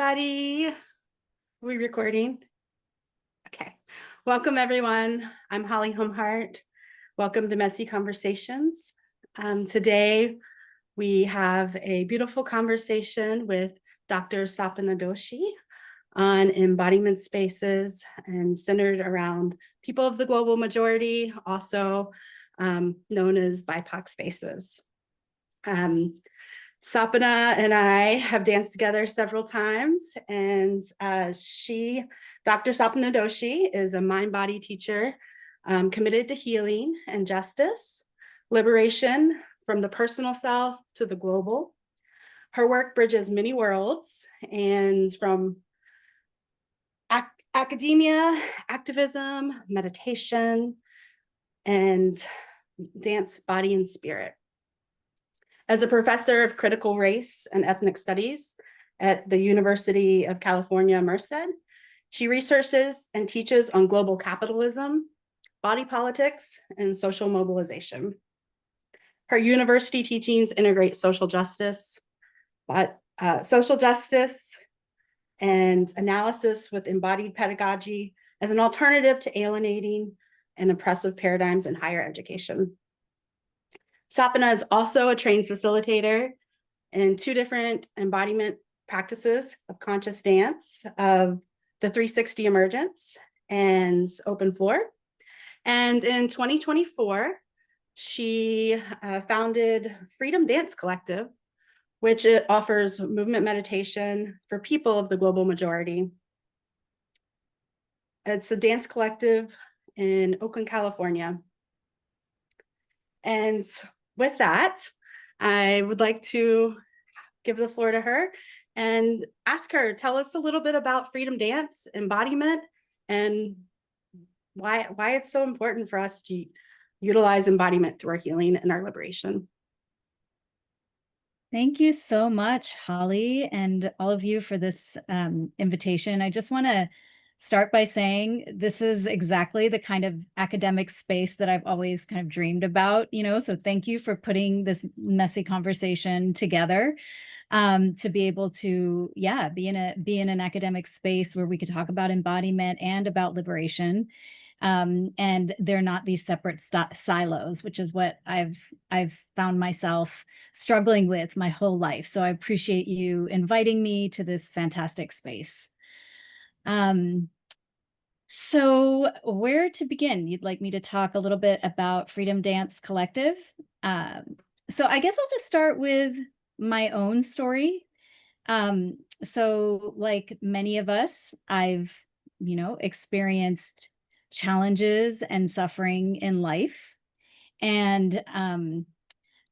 Everybody, are we recording? Okay. Welcome, everyone. I'm Holly Homehart. Welcome to Messy Conversations. Today, we have a beautiful conversation with Dr. Sapana Doshi on embodiment spaces and centered around people of the global majority, also known as BIPOC spaces. Sapana and I have danced together several times, and Dr. Sapana Doshi, is a mind-body teacher committed to healing and justice, liberation from the personal self to the global. Her work bridges many worlds, and from academia, activism, meditation, and dance, body, and spirit. As a professor of critical race and ethnic studies at the University of California, Merced, she researches and teaches on global capitalism, body politics, and social mobilization. Her university teachings integrate social justice and analysis with embodied pedagogy as an alternative to alienating and oppressive paradigms in higher education. Sapana is also a trained facilitator in 2 different embodiment practices of conscious dance, of the 360 emergence and open floor. And in 2024, she founded Freedom Dance Collective, which it offers movement meditation for people of the global majority. It's a dance collective in Oakland, California. And with that, I would like to give the floor to her and ask her, tell us a little bit about Freedom Dance, embodiment, and why it's so important for us to utilize embodiment through our healing and our liberation. Thank you so much, Holly, and all of you for this invitation. I just want to start by saying this is exactly the kind of academic space that I've always kind of dreamed about, so thank you for putting this messy conversation together, to be able to, be in an academic space where we could talk about embodiment and about liberation. And they're not these separate silos, which is what I've found myself struggling with my whole life. So I appreciate you inviting me to this fantastic space. So where to begin? You'd like me to talk a little bit about Freedom Dance Collective? So I guess I'll just start with my own story. So like many of us, I've, experienced challenges and suffering in life. And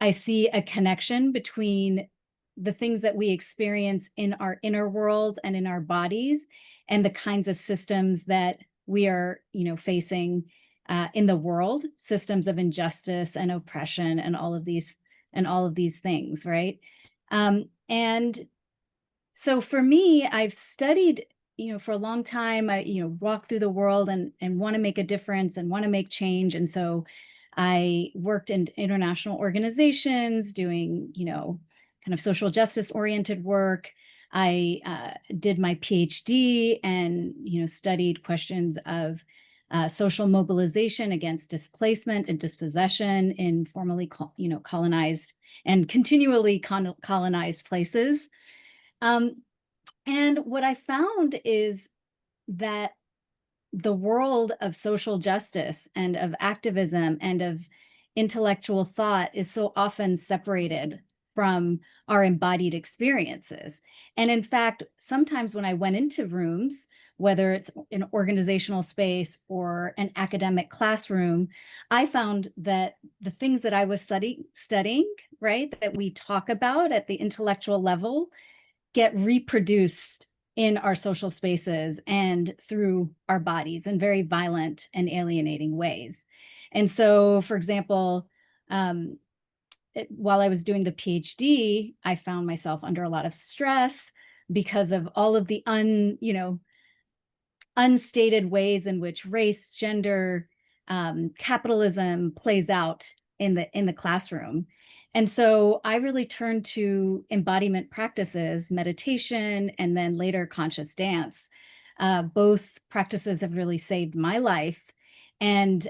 I see a connection between the things that we experience in our inner world and in our bodies and the kinds of systems that we are, facing in the world, systems of injustice and oppression and all of these things, right? And so for me, I've studied, for a long time. I, walk through the world and want to make a difference and want to make change. And so I worked in international organizations doing, kind of social justice oriented work. I did my PhD and, studied questions of social mobilization against displacement and dispossession in formerly, colonized and continually colonized places. And what I found is that the world of social justice and of activism and of intellectual thought is so often separated from our embodied experiences. And in fact, sometimes when I went into rooms, whether it's an organizational space or an academic classroom, I found that the things that I was studying, right, that we talk about at the intellectual level get reproduced in our social spaces and through our bodies in very violent and alienating ways. And so, for example, while I was doing the PhD, I found myself under a lot of stress because of all of the unstated ways in which race, gender, capitalism plays out in the classroom. And so I really turned to embodiment practices, meditation, and then later conscious dance. Both practices have really saved my life. And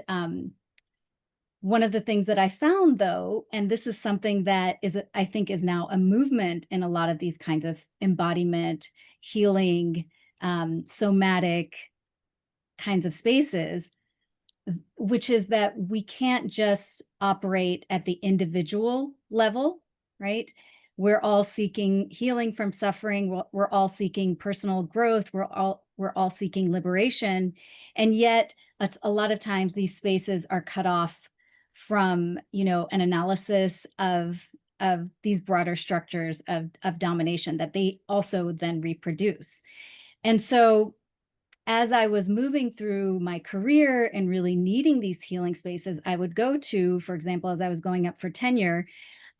one of the things that I found, though, and this is something that is, I think, is now a movement in a lot of these kinds of embodiment, healing, somatic kinds of spaces, which is that we can't just operate at the individual level, right? We're all seeking healing from suffering. We're all seeking personal growth. We're all seeking liberation. And yet a lot of times these spaces are cut off from, an analysis of these broader structures of domination that they also then reproduce. And so as I was moving through my career and really needing these healing spaces, I would go to, for example, as I was going up for tenure,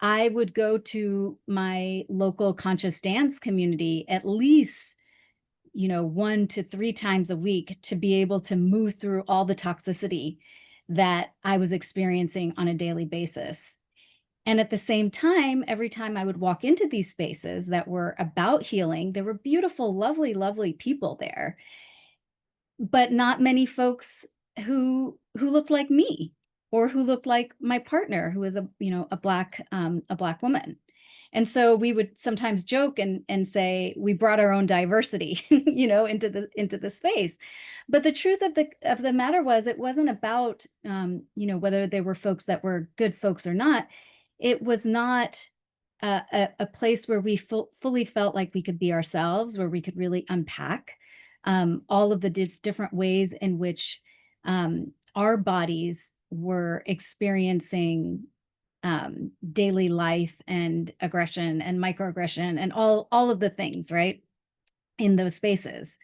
I would go to my local conscious dance community at least, 1 to 3 times a week to be able to move through all the toxicity that I was experiencing on a daily basis. And at the same time, every time I would walk into these spaces that were about healing, there were beautiful, lovely, lovely people there, but not many folks who looked like me or who looked like my partner, who is a black woman. And so we would sometimes joke and say we brought our own diversity, into the space. But the truth of the matter was, it wasn't about whether they were folks that were good folks or not. It was not a place where we fully felt like we could be ourselves, where we could really unpack all of the different ways in which our bodies were experiencing daily life and aggression and microaggression and all of the things, right, in those spaces.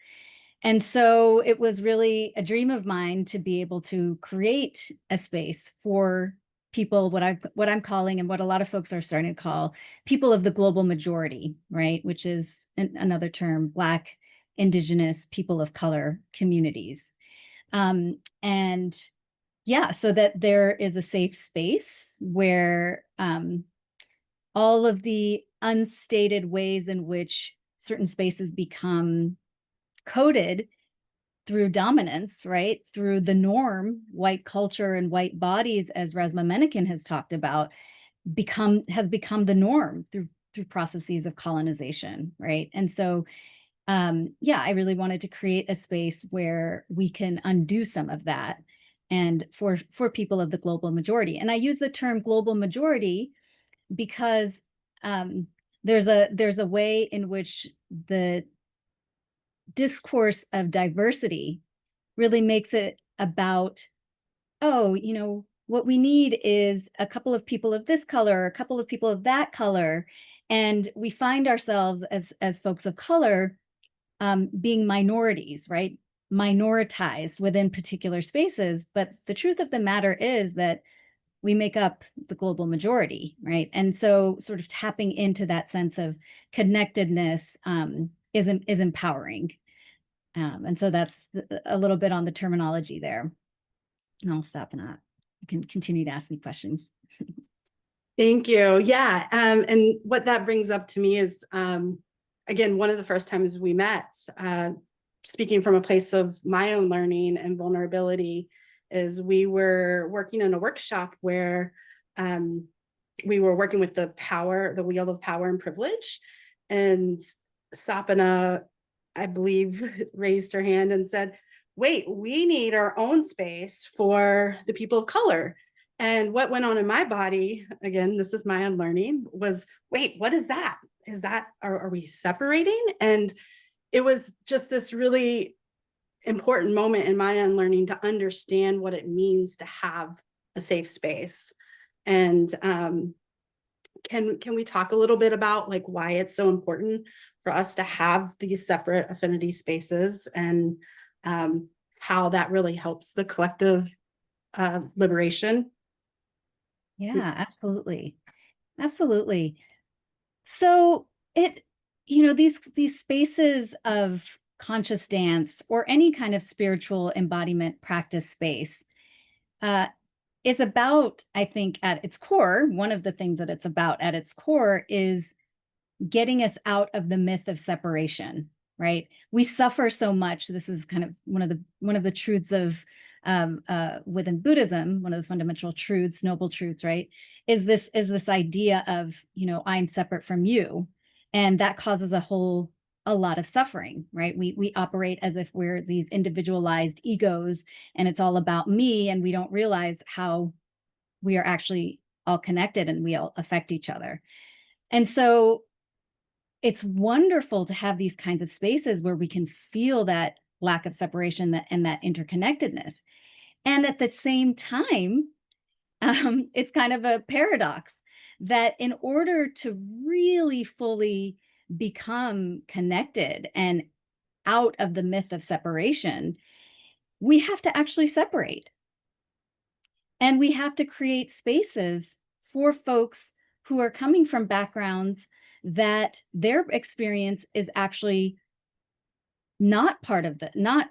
And so it was really a dream of mine to be able to create a space for people, what I'm calling, and what a lot of folks are starting to call, people of the global majority, right? Which is another term, Black, Indigenous, people of color communities. And yeah, so that there is a safe space where all of the unstated ways in which certain spaces become coded through dominance, right? Through the norm, white culture and white bodies, as Resmaa Menakem has talked about, has become the norm through processes of colonization, right? And so, I really wanted to create a space where we can undo some of that, and for people of the global majority. And I use the term global majority because there's a way in which the discourse of diversity really makes it about, oh, what we need is a couple of people of this color, a couple of people of that color. And we find ourselves as folks of color being minorities, right? Minoritized within particular spaces. But the truth of the matter is that we make up the global majority, right? And so sort of tapping into that sense of connectedness is empowering. And so that's a little bit on the terminology there. And I'll stop and you can continue to ask me questions. Thank you. Yeah. And what that brings up to me is, again, one of the first times we met, speaking from a place of my own learning and vulnerability, is we were working in a workshop where we were working with the wheel of power and privilege. And Sapana, I believe, raised her hand and said, wait, we need our own space for the people of color. And what went on in my body, again, this is my unlearning, was, wait, what is that? Are we separating? And it was just this really important moment in my unlearning to understand what it means to have a safe space. And can we talk a little bit about like why it's so important for us to have these separate affinity spaces, and how that really helps the collective liberation? Yeah, absolutely. Absolutely. So these spaces of conscious dance or any kind of spiritual embodiment practice space, is about, I think at its core, one of the things that it's about at its core is getting us out of the myth of separation, right? We suffer so much. This is kind of one of the truths of within Buddhism, one of the fundamental truths, noble truths, right? Is this idea of, I'm separate from you, and that causes a lot of suffering, right? We operate as if we're these individualized egos, and it's all about me, and we don't realize how we are actually all connected and we all affect each other. And so it's wonderful to have these kinds of spaces where we can feel that lack of separation and that interconnectedness. And at the same time, it's kind of a paradox that in order to really fully become connected and out of the myth of separation, we have to actually separate. And we have to create spaces for folks who are coming from backgrounds that their experience is actually not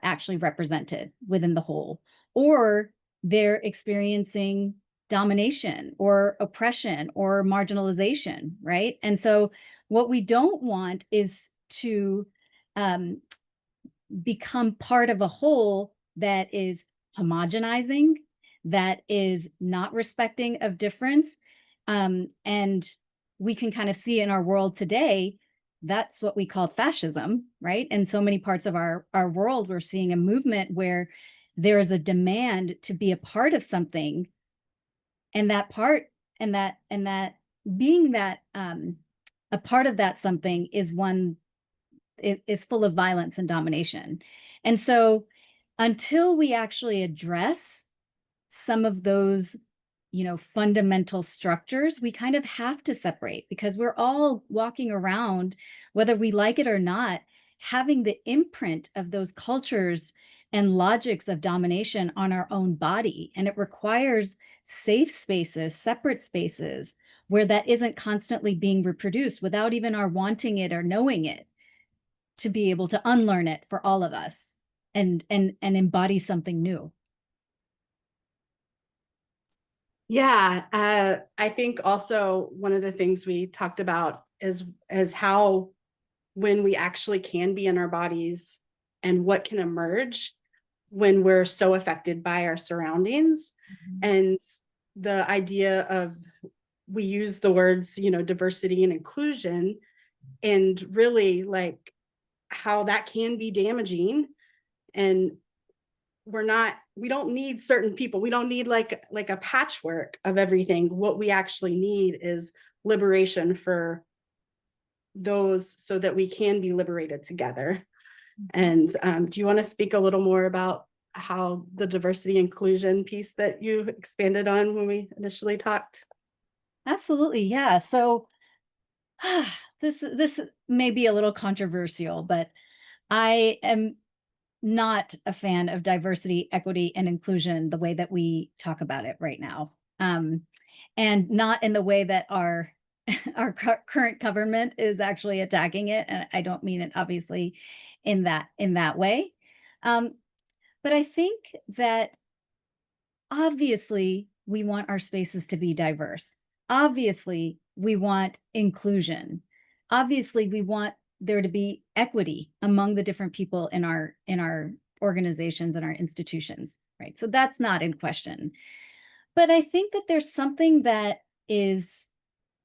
actually represented within the whole, or they're experiencing domination or oppression or marginalization, right? And so what we don't want is to become part of a whole that is homogenizing, that is not respecting of difference. And we can kind of see in our world today, that's what we call fascism, right? In so many parts of our world, we're seeing a movement where there is a demand to be a part of something. And that part and that being that a part of that something is one is full of violence and domination. And so until we actually address some of those, fundamental structures, we kind of have to separate, because we're all walking around, whether we like it or not, having the imprint of those cultures and logics of domination on our own body. And it requires safe spaces, separate spaces, where that isn't constantly being reproduced without even our wanting it or knowing it, to be able to unlearn it for all of us and embody something new. Yeah, I think also one of the things we talked about is how when we actually can be in our bodies and what can emerge when we're so affected by our surroundings. Mm-hmm. And the idea of, we use the words, diversity and inclusion, and really like how that can be damaging. And we don't need certain people. We don't need like a patchwork of everything. What we actually need is liberation for those, so that we can be liberated together. And do you want to speak a little more about how the diversity inclusion piece that you expanded on when we initially talked? Absolutely. Yeah. So this may be a little controversial, but I am not a fan of diversity, equity, and inclusion the way that we talk about it right now. And not in the way that our current government is actually attacking it. And I don't mean it obviously in that way. But I think that obviously we want our spaces to be diverse. Obviously, we want inclusion. Obviously, we want there to be equity among the different people in our organizations and our institutions, right? So that's not in question. But I think that there's something that is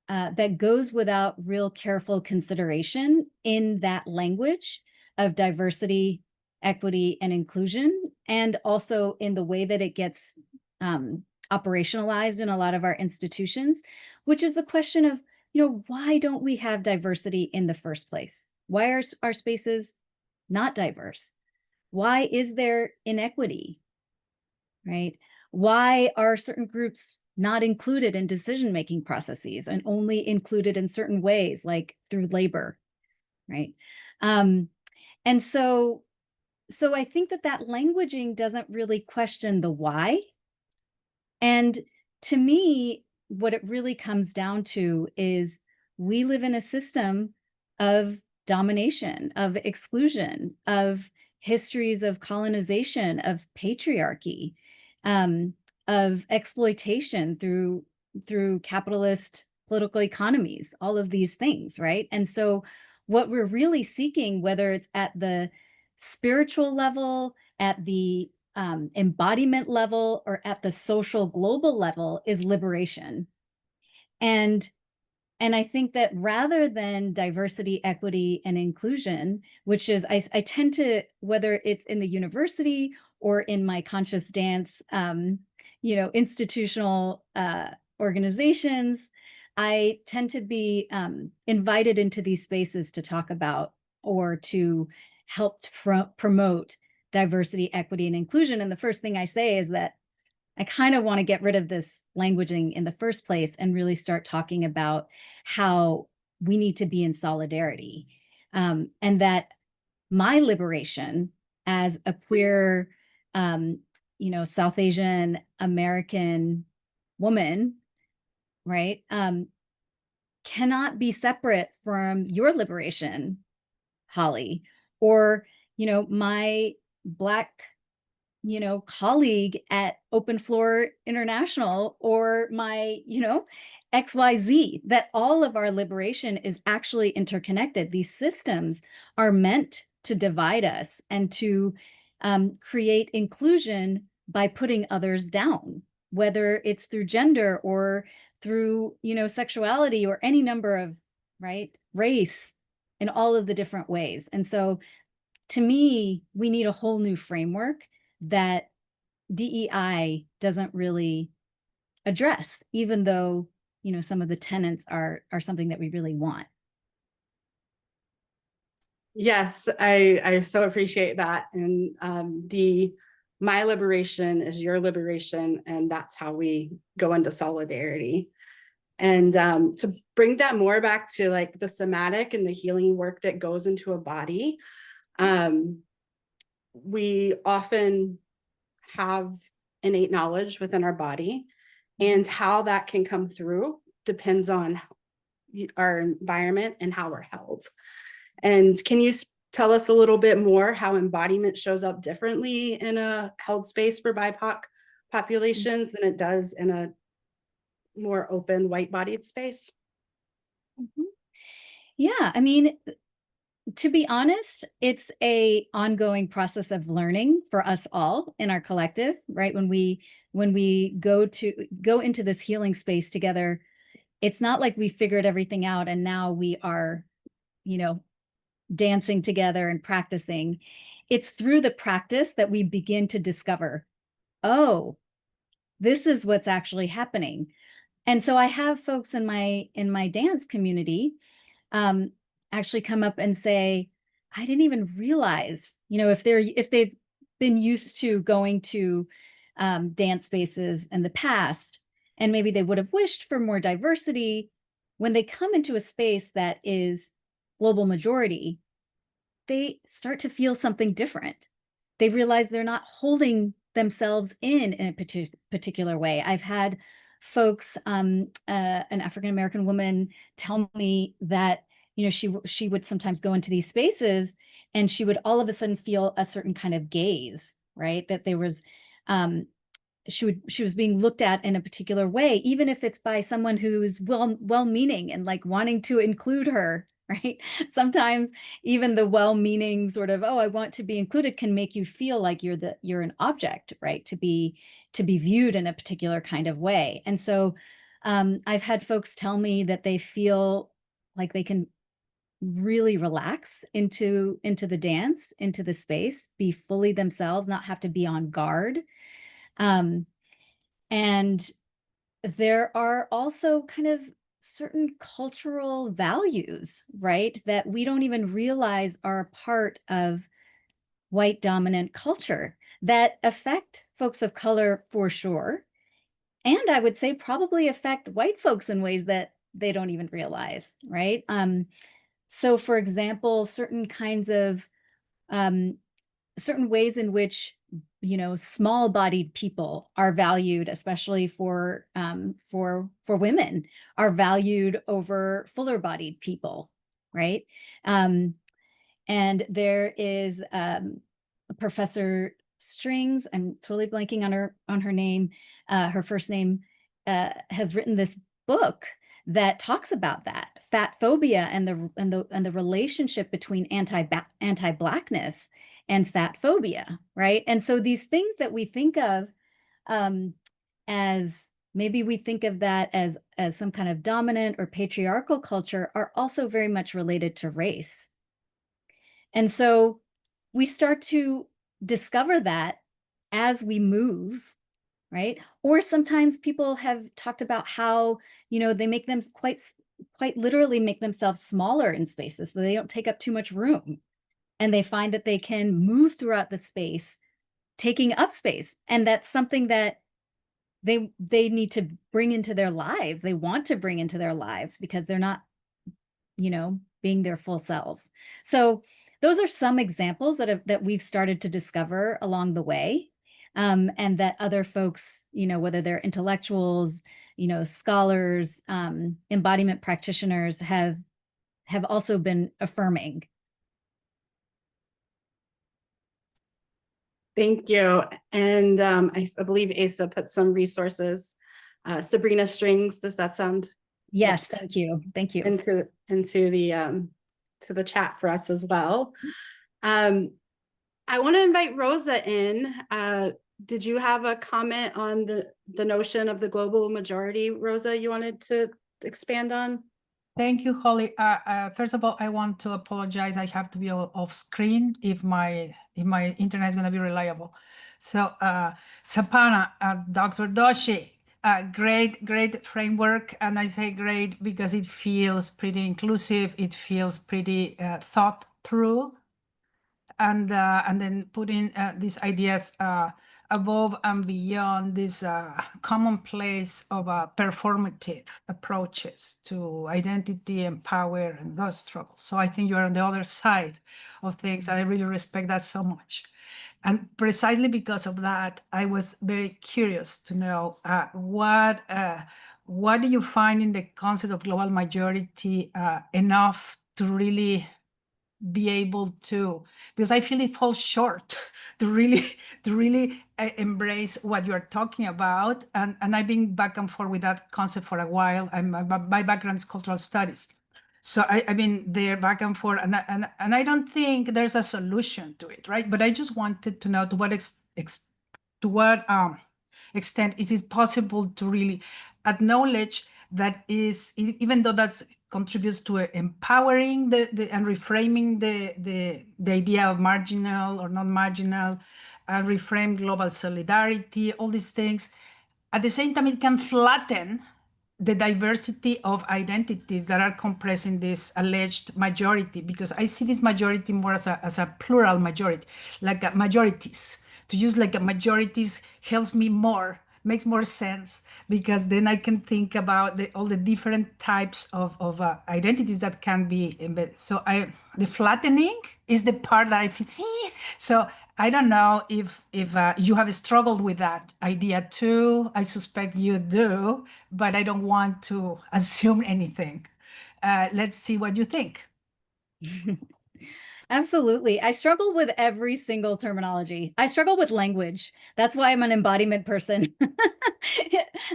that goes without real careful consideration in that language of diversity, equity, and inclusion, and also in the way that it gets operationalized in a lot of our institutions, which is the question of, why don't we have diversity in the first place? Why are our spaces not diverse? Why is there inequity, right? Why are certain groups not included in decision-making processes and only included in certain ways, like through labor, right? And so I think that languaging doesn't really question the why. And to me, what it really comes down to is we live in a system of domination, of exclusion, of histories of colonization, of patriarchy, of exploitation through capitalist political economies, all of these things, right? And so what we're really seeking, whether it's at the spiritual level, at the embodiment level, or at the social global level, is liberation. And I think that rather than diversity, equity, and inclusion, which is, I tend to, whether it's in the university or in my conscious dance, institutional organizations, I tend to be invited into these spaces to talk about or to help to promote diversity, equity, and inclusion. And the first thing I say is that I kind of want to get rid of this languaging in the first place and really start talking about how we need to be in solidarity. And that my liberation as a queer, South Asian American woman, right, cannot be separate from your liberation, Holly, or, my Black colleague at Open Floor International, or my, XYZ, that all of our liberation is actually interconnected. These systems are meant to divide us and to create inclusion by putting others down, whether it's through gender or through, sexuality or any number of, right, race, in all of the different ways. And so to me, we need a whole new framework that DEI doesn't really address, even though, some of the tenets are something that we really want. Yes, I so appreciate that. And my liberation is your liberation, and that's how we go into solidarity. And to bring that more back to like the somatic and the healing work that goes into a body, we often have innate knowledge within our body, and how that can come through depends on our environment and how we're held. And can you tell us a little bit more how embodiment shows up differently in a held space for BIPOC populations than it does in a more open white-bodied space? Mhm. Yeah, I mean, to be honest, it's a ongoing process of learning for us all in our collective, right? When we go into this healing space together, it's not like we figured everything out and now we are, dancing together and practicing. It's through the practice that we begin to discover, oh, this is what's actually happening. And so I have folks in my dance community um, actually come up and say, I didn't even realize, if they've been used to going to dance spaces in the past, and maybe they would have wished for more diversity, when they come into a space that is global majority, they start to feel something different. They realize they're not holding themselves in a particular way. I've had folks, an African American woman, tell me that she would sometimes go into these spaces and she would all of a sudden feel a certain kind of gaze, right? That there was she was being looked at in a particular way, even if it's by someone who's well-meaning and like wanting to include her, right? Sometimes even the well-meaning sort of, oh, I want to be included, can make you feel like you're an object, right? To be viewed in a particular kind of way. And so I've had folks tell me that they feel like they can really relax into the dance, into the space, be fully themselves, not have to be on guard. And there are also kind of certain cultural values, right, that we don't even realize are a part of white dominant culture that affect folks of color for sure. And I would say probably affect white folks in ways that they don't even realize, right? So for example, certain kinds of certain ways in which small-bodied people are valued, especially for women, are valued over fuller-bodied people, right? And there is a professor Strings, I'm totally blanking on her name, her first name, has written this book that talks about that fat phobia and the relationship between anti-blackness and fat phobia, right? And so these things that we think of as maybe we think of that as some kind of dominant or patriarchal culture are also very much related to race. And so we start to discover that as we move, right? Or sometimes people have talked about how, they make them quite literally make themselves smaller in spaces so they don't take up too much room. And they find that they can move throughout the space, taking up space. And that's something that they need to bring into their lives. They want to bring into their lives because they're not, being their full selves. So those are some examples that we've started to discover along the way. And that other folks, whether they're intellectuals, scholars, embodiment practitioners have also been affirming. Thank you. And I believe Asa put some resources. Sabrina Strings, does that sound? Yes, thank you. Thank you. Into the chat for us as well. I want to invite Rosa in. Did you have a comment on the notion of the global majority, Rosa, you wanted to expand on? Thank you, Holly. First of all, I want to apologize. I have to be off screen if my internet is going to be reliable. So, Sapana, Dr. Doshi, great framework, and I say great because it feels pretty inclusive. It feels pretty thought through, and then putting these ideas above and beyond this commonplace of performative approaches to identity and power and those struggles. So I think you're on the other side of things. I really respect that so much. And precisely because of that, I was very curious to know what do you find in the concept of global majority enough to really be able to, because I feel it falls short to really embrace what you're talking about. And I've been back and forth with that concept for a while. My background is cultural studies. So I've been there back and forth, and I don't think there's a solution to it, right? But I just wanted to know to what extent is it possible to really acknowledge that is, even though that's contributes to empowering and reframing the idea of marginal or non-marginal, reframe global solidarity, all these things. At the same time, it can flatten the diversity of identities that are compressed in this alleged majority, because I see this majority more as a plural majority, like majorities. To use like a majorities helps me more, makes more sense, because then I can think about all the different types of identities that can be embedded. So the flattening is the part that I feel, so I don't know if you have struggled with that idea too. I suspect you do, but I don't want to assume anything. Let's see what you think. Absolutely. I struggle with every single terminology. I struggle with language. That's why I'm an embodiment person.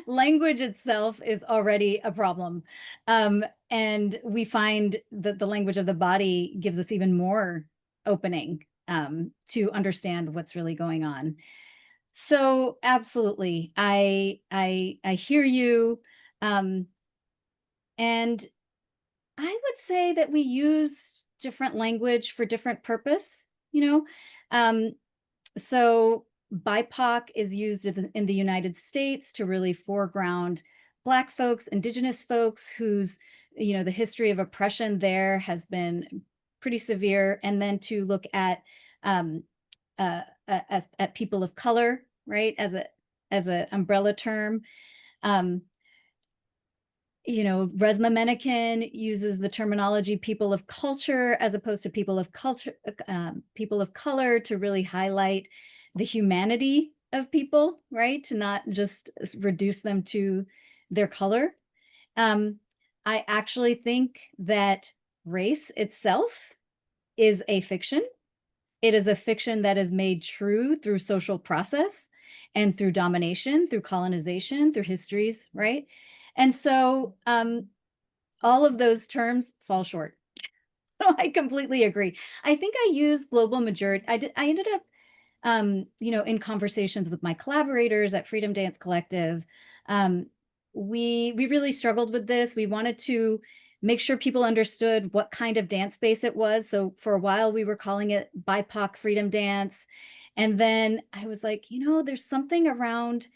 Language itself is already a problem. And we find that the language of the body gives us even more opening to understand what's really going on. So absolutely, I hear you. And I would say that we use different language for different purpose, So BIPOC is used in the United States to really foreground Black folks, Indigenous folks whose, the history of oppression there has been pretty severe, and then to look at at people of color, right, as an umbrella term. Resma Menaken uses the terminology people of culture as opposed to people of color to really highlight the humanity of people, right? To not just reduce them to their color. I actually think that race itself is a fiction. it is a fiction that is made true through social process and through domination, through colonization, through histories, right? And so all of those terms fall short. So I completely agree. I think I used global majority. I ended up, in conversations with my collaborators at Freedom Dance Collective, we really struggled with this. We wanted to make sure people understood what kind of dance space it was. So for a while, we were calling it BIPOC freedom dance. And then I was like, there's something around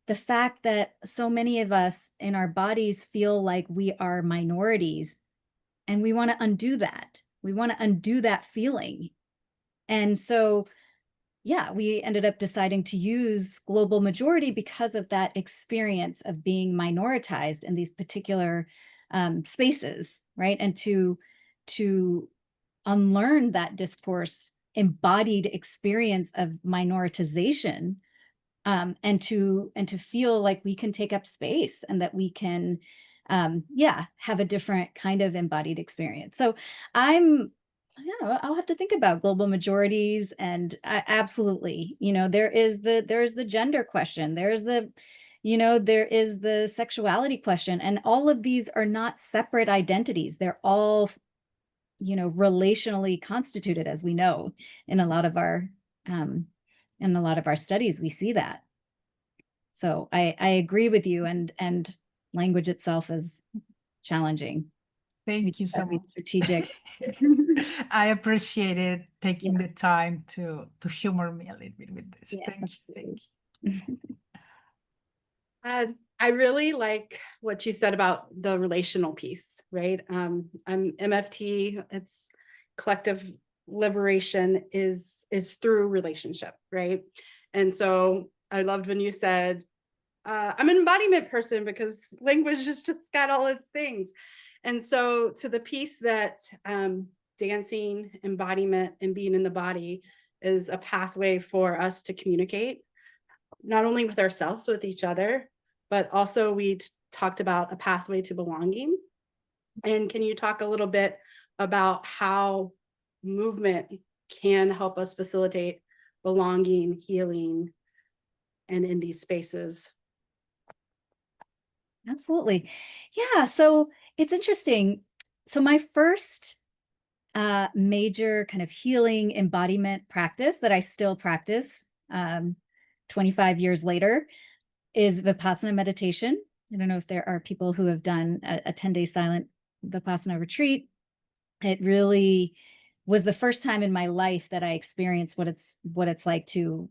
the fact that so many of us in our bodies feel like we are minorities, and we want to undo that. We want to undo that feeling. And so, yeah, we ended up deciding to use global majority because of that experience of being minoritized in these particular spaces, right? And to unlearn that discourse embodied experience of minoritization, and to feel like we can take up space and that we can have a different kind of embodied experience. So I'll have to think about global majorities, and absolutely, there is the gender question, there is the sexuality question, and all of these are not separate identities. They're all relationally constituted, as we know in a lot of our studies. We see that. So I agree with you, and language itself is challenging. Thank you so Be much. strategic. I appreciated taking Yeah. the time to humor me a little bit with this. Yeah, Thank you. Thank you. I really like what you said about the relational piece, right? I'm MFT. It's collective liberation is through relationship, right? And so I loved when you said, I'm an embodiment person because language has just got all its things. And so to the piece that dancing, embodiment, and being in the body is a pathway for us to communicate, not only with ourselves, with each other, but also we talked about a pathway to belonging. And can you talk a little bit about how movement can help us facilitate belonging, healing, and in these spaces? Absolutely. Yeah. So it's interesting. So my first major kind of healing embodiment practice that I still practice 25 years later is Vipassana meditation. I don't know if there are people who have done a 10-day silent Vipassana retreat. It really was the first time in my life that I experienced what it's like to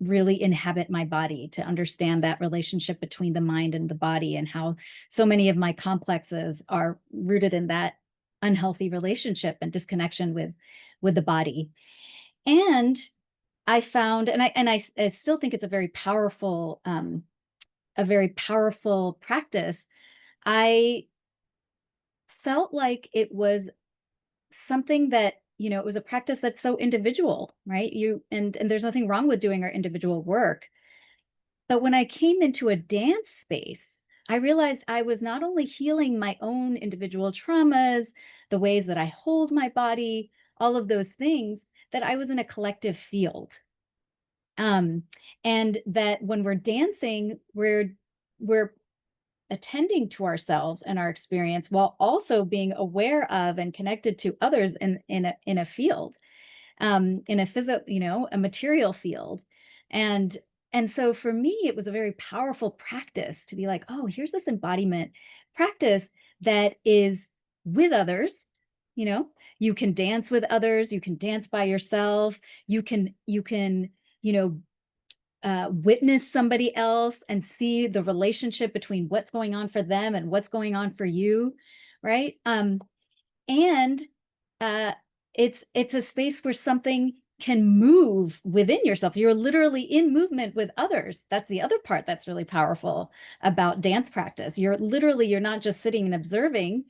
really inhabit my body, to understand that relationship between the mind and the body, and how so many of my complexes are rooted in that unhealthy relationship and disconnection with the body. And I found, and I still think it's a very powerful practice. I felt like it was something that, it was a practice that's so individual, right? And there's nothing wrong with doing our individual work. But when I came into a dance space, I realized I was not only healing my own individual traumas, the ways that I hold my body, all of those things, that I was in a collective field. And that when we're dancing, we're attending to ourselves and our experience while also being aware of and connected to others in a field, in a physical, a material field. And so for me, it was a very powerful practice to be like, oh, here's this embodiment practice that is with others. You can dance with others, you can dance by yourself, you can witness somebody else and see the relationship between what's going on for them and what's going on for you, right? And it's a space where something can move within yourself. You're literally in movement with others. That's the other part that's really powerful about dance practice. You're not just sitting and observing,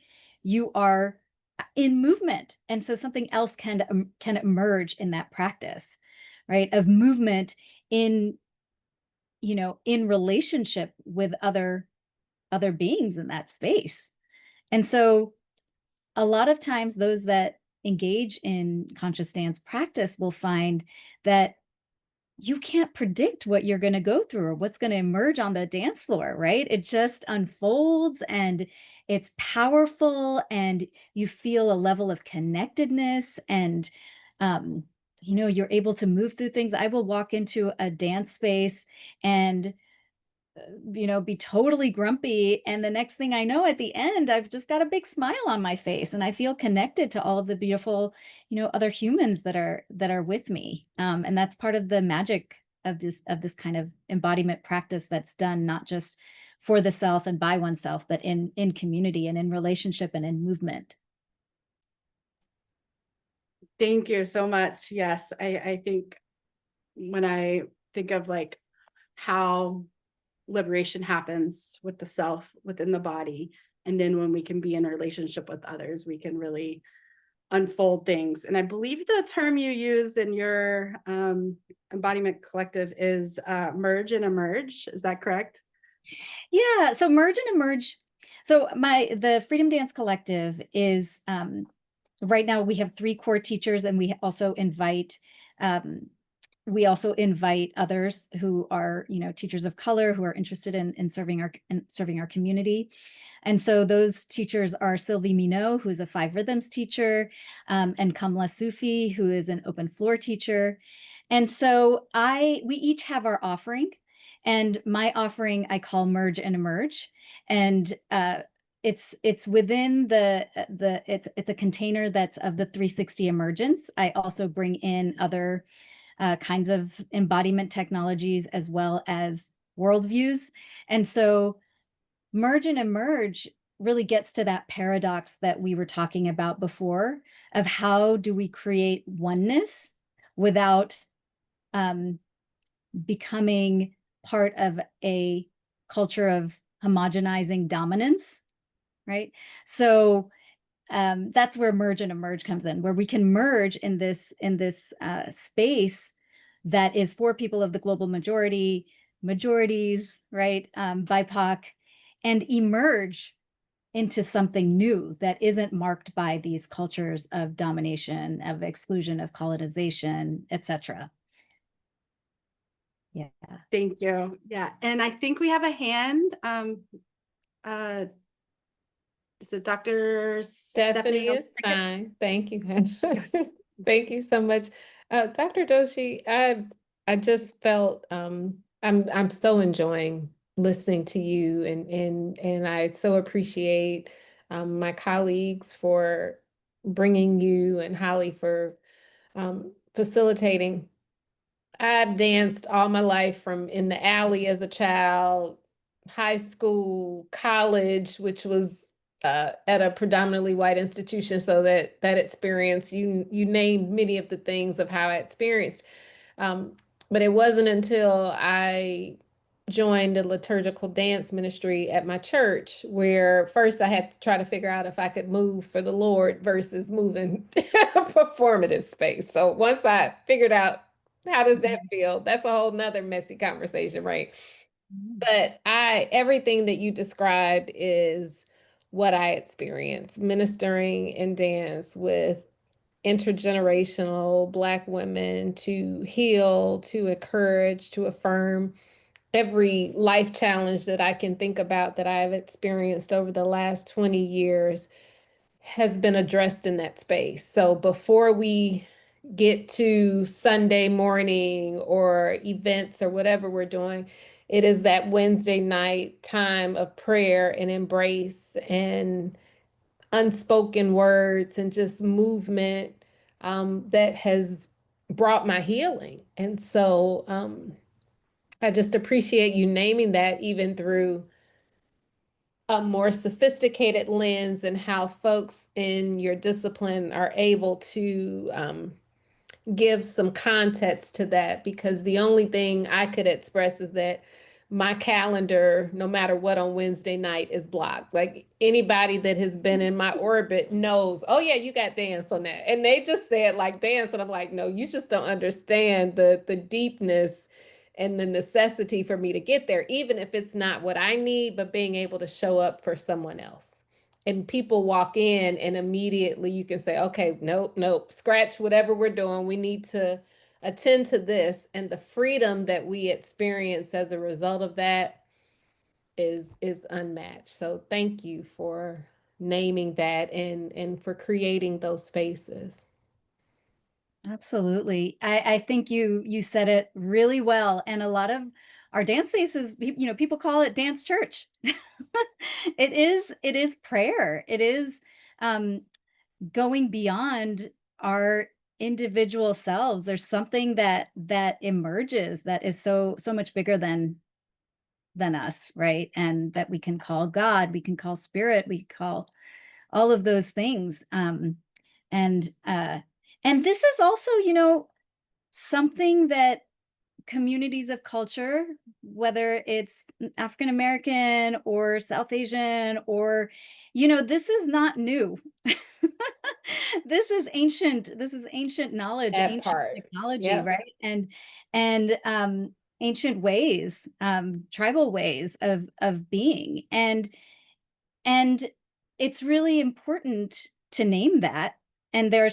you are in movement. And so something else can emerge in that practice, right? Of movement in relationship with other beings in that space. And so a lot of times those that engage in conscious dance practice will find that you can't predict what you're going to go through or what's going to emerge on the dance floor, right? It just unfolds and it's powerful, and you feel a level of connectedness, and you're able to move through things. I will walk into a dance space and be totally grumpy, and the next thing I know, at the end, I've just got a big smile on my face, and I feel connected to all of the beautiful other humans that are with me. And that's part of the magic of this kind of embodiment practice that's done not just for the self and by oneself, but in community and in relationship and in movement. Thank you so much. Yes, I think when I think of like how liberation happens with the self within the body, and then when we can be in a relationship with others, we can really unfold things. And I believe the term you use in your embodiment collective is merge and emerge. Is that correct? Yeah, so merge and emerge. So the Freedom Dance Collective is right now we have 3 core teachers, and we also invite others who are teachers of color who are interested in serving our community. And so those teachers are Sylvie Minot, who is a 5 rhythms teacher, and Kamla Sufi, who is an open floor teacher. And so we each have our offering, and my offering I call Merge and Emerge. And it's within it's a container that's of the 360 emergence. I also bring in other kinds of embodiment technologies as well as worldviews. And so merge and emerge really gets to that paradox that we were talking about before, of how do we create oneness without becoming part of a culture of homogenizing dominance, right? So that's where merge and emerge comes in, where we can merge in this space that is for people of the global majority, majorities, right? BIPOC, and emerge into something new that isn't marked by these cultures of domination, of exclusion, of colonization, etc. Yeah. Thank you. Yeah. And I think we have a hand. Is it Dr. Stephanie is fine. Thank you. Thank you so much. Dr. Doshi, I just felt I'm so enjoying listening to you, and I so appreciate my colleagues for bringing you, and Holly for facilitating. I've danced all my life, from in the alley as a child, high school, college, which was at a predominantly white institution. So that experience, you named many of the things of how I experienced. But it wasn't until I joined a liturgical dance ministry at my church, where first I had to try to figure out if I could move for the Lord versus moving a performative space. So once I figured out how does that feel, that's a whole nother messy conversation, right? But everything that you described is what I experienced ministering in dance with intergenerational Black women, to heal, to encourage, to affirm. Every life challenge that I can think about that I've experienced over the last 20 years has been addressed in that space. So before we get to Sunday morning or events or whatever we're doing, it is that Wednesday night time of prayer and embrace and unspoken words and just movement that has brought my healing. And so I just appreciate you naming that, even through a more sophisticated lens, and how folks in your discipline are able to give some context to that, because the only thing I could express is that my calendar, no matter what, on Wednesday night is blocked. Like, anybody that has been in my orbit knows, oh yeah, you got dance on that. And they just said like dance. And I'm like, no, you just don't understand the deepness and the necessity for me to get there, even if it's not what I need, but being able to show up for someone else. and people walk in and immediately you can say, okay, nope, scratch whatever we're doing. We need to attend to this. And the freedom that we experience as a result of that is unmatched. So thank you for naming that and for creating those spaces. Absolutely. I think you said it really well. And a lot of our dance spaces, people call it dance church. It is prayer. It is going beyond our individual selves. There's something that emerges that is so much bigger than us, right? And that we can call God, we can call spirit, we call all of those things. And this is also, something that communities of culture, whether it's African American or South Asian, or, this is not new. This is ancient knowledge, That ancient part. technology, Yep. right? And ancient ways, tribal ways of being. And it's really important to name that. And there are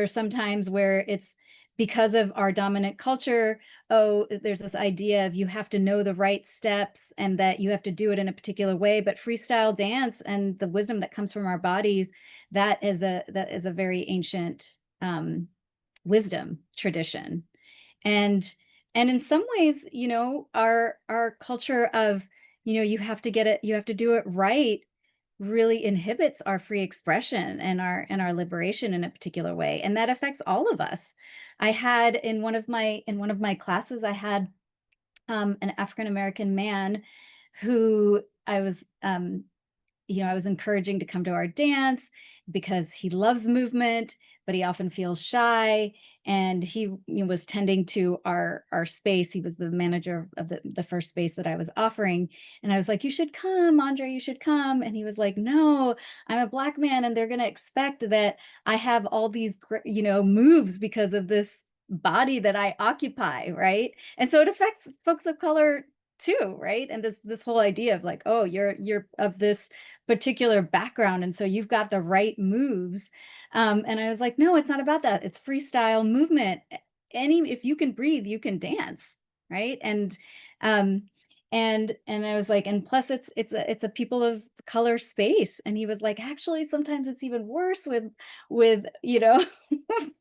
some times where it's because of our dominant culture. Oh, there's this idea of you have to know the right steps and that you have to do it in a particular way. But freestyle dance and the wisdom that comes from our bodies, that is a very ancient wisdom tradition. And in some ways, our culture of, you have to do it right, really inhibits our free expression and our liberation in a particular way. And that affects all of us. I had in one of my classes, I had an African American man who I was encouraging to come to our dance because he loves movement, but he often feels shy. And he was tending to our space. He was the manager of the first space that I was offering. And I was like, you should come, Andre, you should come. And he was like, no, I'm a Black man and they're going to expect that I have all these, moves because of this body that I occupy, right? And so it affects folks of color too, right? And this whole idea of like, oh, you're of this particular background, and so you've got the right moves. And I was like, no, it's not about that. It's freestyle movement. If you can breathe, you can dance, right? And I was like, and plus it's a people of color space. And he was like, actually, sometimes it's even worse with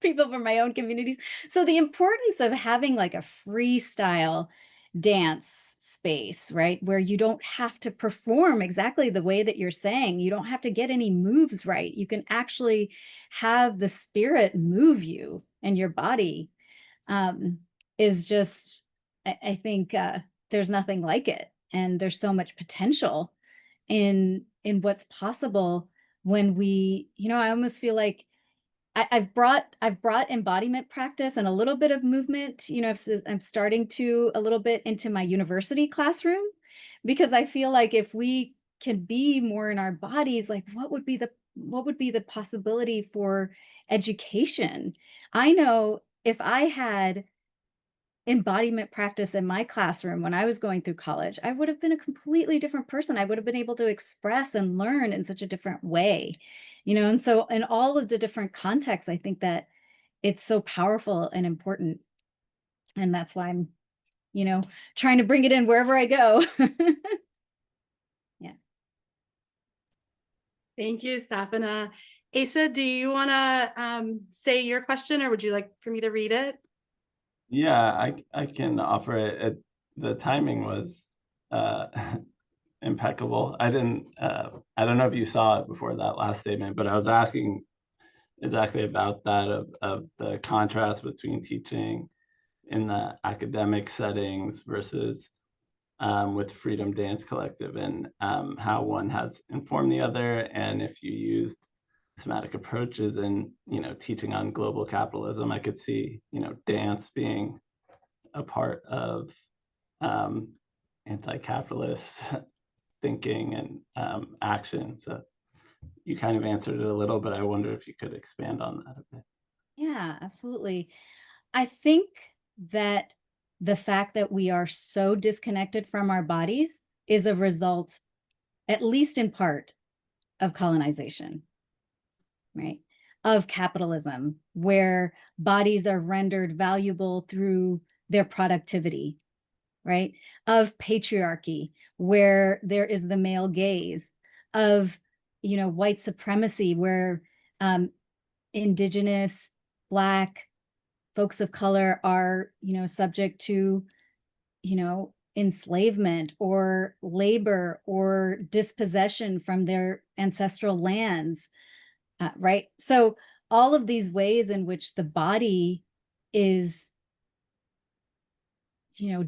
people from my own communities. So the importance of having like a freestyle dance space, right? Where you don't have to perform exactly the way that you're saying. You don't have to get any moves right. You can actually have the spirit move you and your body, is just, I think there's nothing like it. And there's so much potential in what's possible when we, I almost feel like I've brought embodiment practice and a little bit of movement, I'm starting to a little bit into my university classroom, because I feel like if we can be more in our bodies, like what would be the possibility for education? I know if I had embodiment practice in my classroom when I was going through college, I would have been a completely different person. I would have been able to express and learn in such a different way, and so in all of the different contexts, I think that it's so powerful and important. And that's why I'm, trying to bring it in wherever I go. Yeah. Thank you, Sapana. Asa, do you want to say your question, or would you like for me to read it? Yeah, I can offer it. The timing was impeccable. I don't know if you saw it before that last statement, but I was asking exactly about that of the contrast between teaching in the academic settings versus with Freedom Dance Collective, and how one has informed the other, and if you used somatic approaches and teaching on global capitalism. I could see dance being a part of anti-capitalist thinking and action. So you kind of answered it a little, but I wonder if you could expand on that a bit. Yeah, absolutely. I think that the fact that we are so disconnected from our bodies is a result, at least in part, of colonization, right? Of capitalism, where bodies are rendered valuable through their productivity, right? Of patriarchy, where there is the male gaze, of, white supremacy, where Indigenous, Black, folks of color are, subject to, enslavement or labor or dispossession from their ancestral lands, right? So all of these ways in which the body is,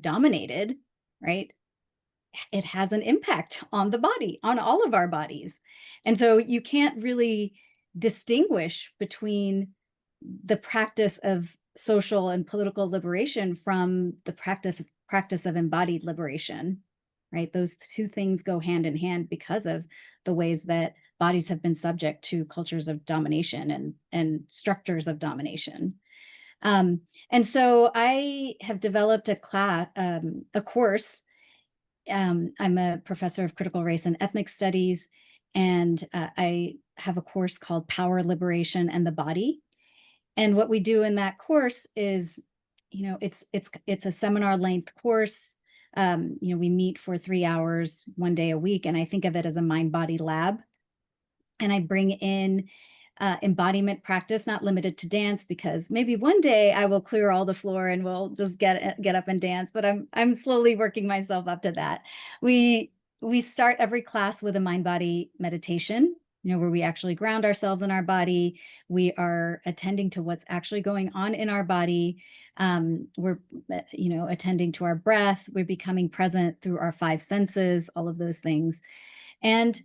dominated, right? It has an impact on the body, on all of our bodies. And so you can't really distinguish between the practice of social and political liberation from the practice of embodied liberation, right? Those two things go hand in hand because of the ways that bodies have been subject to cultures of domination and structures of domination. And so I have developed a course. I'm a professor of critical race and ethnic studies, and I have a course called Power, Liberation, and the Body. And what we do in that course is, it's a seminar length course. We meet for 3 hours, 1 day a week, and I think of it as a mind-body lab. And I bring in embodiment practice, not limited to dance, because maybe one day I will clear all the floor and we'll just get up and dance. But I'm slowly working myself up to that. We start every class with a mind-body meditation, where we actually ground ourselves in our body. We are attending to what's actually going on in our body. We're, attending to our breath. We're becoming present through our 5 senses, all of those things. And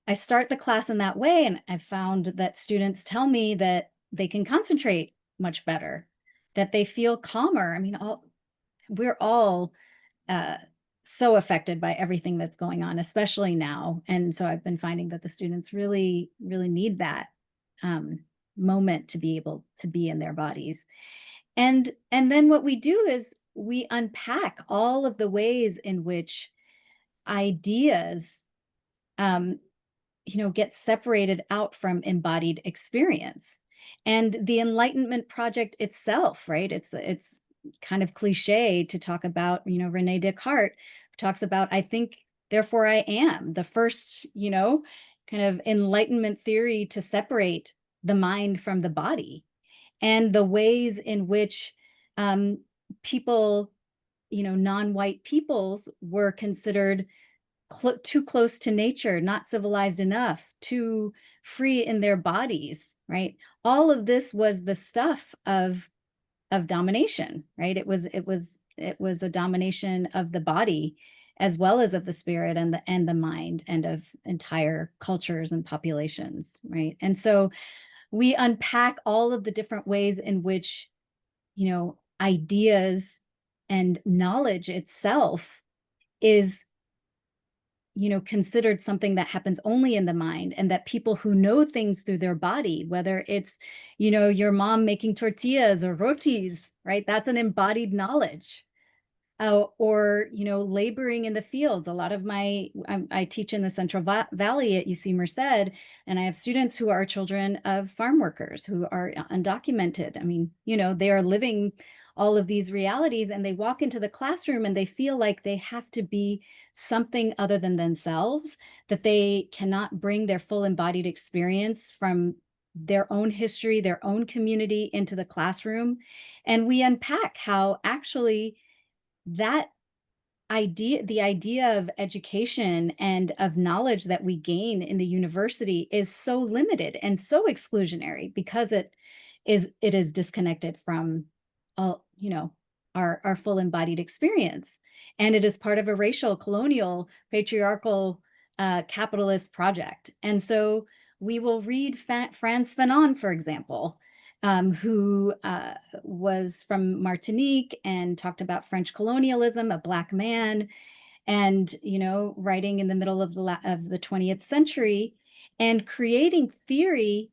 I start the class in that way, and I've found that students tell me that they can concentrate much better, that they feel calmer. I mean, we're all so affected by everything that's going on, especially now. And so I've been finding that the students really, really need that moment to be able to be in their bodies. And then what we do is we unpack all of the ways in which ideas get separated out from embodied experience. And the Enlightenment project itself, right? It's kind of cliche to talk about, Rene Descartes talks about, I think, therefore I am, the first, kind of Enlightenment theory to separate the mind from the body. And the ways in which people, non-white peoples were considered too close to nature, not civilized enough, too free in their bodies, right? All of this was the stuff of domination, right? It was a domination of the body as well as of the spirit and the mind and of entire cultures and populations, right? And so we unpack all of the different ways in which, ideas and knowledge itself is considered something that happens only in the mind, and that people who know things through their body, whether it's, your mom making tortillas or rotis, right? That's an embodied knowledge. Or, laboring in the fields. A lot of I teach in the Central Valley at UC Merced, and I have students who are children of farm workers who are undocumented. I mean, they are living all of these realities, and they walk into the classroom and they feel like they have to be something other than themselves, that they cannot bring their full embodied experience from their own history, their own community into the classroom. And we unpack how actually the idea of education and of knowledge that we gain in the university is so limited and so exclusionary because it is disconnected from all, our full embodied experience. And it is part of a racial, colonial, patriarchal, capitalist project. And so we will read Frantz Fanon, for example, who was from Martinique and talked about French colonialism, a Black man, and, writing in the middle of the 20th century and creating theory,